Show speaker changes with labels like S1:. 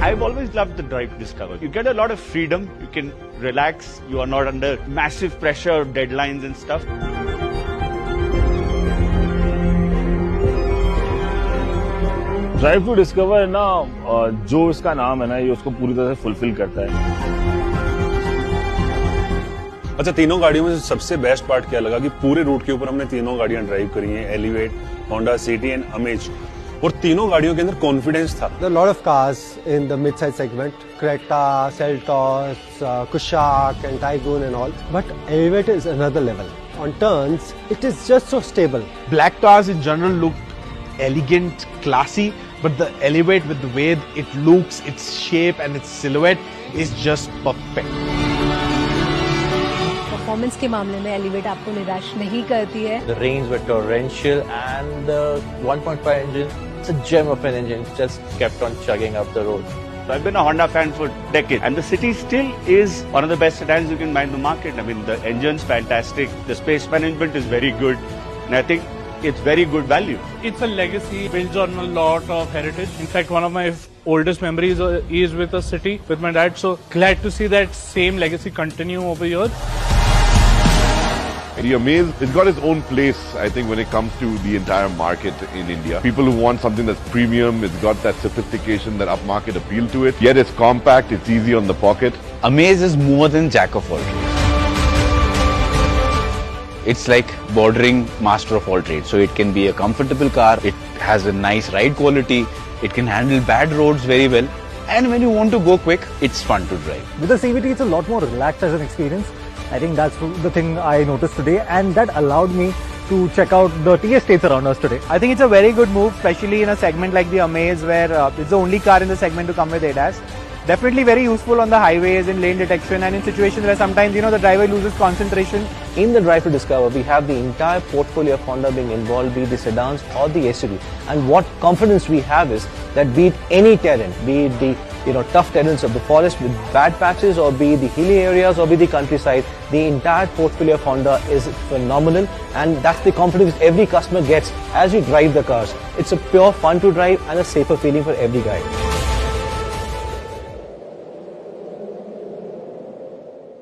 S1: I've always loved the Drive to Discover. You get a lot of freedom, you can relax, you are not under massive pressure, deadlines and stuff.
S2: Drive to discover ना जो इसका नाम है ना ये उसको पूरी तरह से फुलफिल करता है।
S3: अच्छा, तीनों गाड़ियों में सबसे बेस्ट पार्ट क्या लगा कि पूरे रूट के ऊपर हमने तीनों गाड़ियां ड्राइव करी हैं, elevate, Honda city and amaze, और तीनों गाड़ियों के अंदर कॉन्फिडेंस था।
S4: There are a lot of cars in the mid-size segment, Creta, Seltos, Kushaq and Taygun and all. But Elevator is another level. On turns, it is just so stable.
S5: Black cars in general look elegant, classy, but the Elevate with the way it looks, its shape and its silhouette is just perfect.
S6: Performance के मामले में elevate आपको निराश नहीं करती है।
S7: The rains were torrential and the 1.5 engine, it's a gem of an engine, just kept on chugging up the road.
S1: So I've been a Honda fan for decades, and the City still is one of the best sedans you can buy in the market. I mean, the engine's fantastic, the space management is very good, and I think it's very good value.
S8: It's a legacy built on a lot of heritage. In fact, one of my oldest memories is with the City, with my dad. So glad to see that same legacy continue over here.
S9: The Amaze, it's got its own place, I think, when it comes to the entire market in India. People who want something that's premium, it's got that sophistication, that upmarket appeal to it. Yet it's compact, it's easy on the pocket.
S10: Amaze is more than jack of all trades. It's like bordering master of all trades. So it can be a comfortable car, it has a nice ride quality, it can handle bad roads very well. And when you want to go quick, it's fun to drive.
S11: With the CVT, it's a lot more relaxed as an experience. I think that's the thing I noticed today, and that allowed me to check out the TA states around us today.
S5: I think it's a very good move, especially in a segment like the Amaze, where it's the only car in the segment to come with ADAS. Definitely very useful on the highways in lane detection and in situations where sometimes the driver loses concentration.
S7: In the Drive to Discover, we have the entire portfolio of Honda being involved, be it the sedans or the SUV. And what confidence we have is that be it any terrain, be it the tough terrains of the forest with bad patches, or be it the hilly areas, or be the countryside, the entire portfolio of Honda is phenomenal, and that's the confidence every customer gets as you drive the cars. It's a pure fun to drive and a safer feeling for every guy.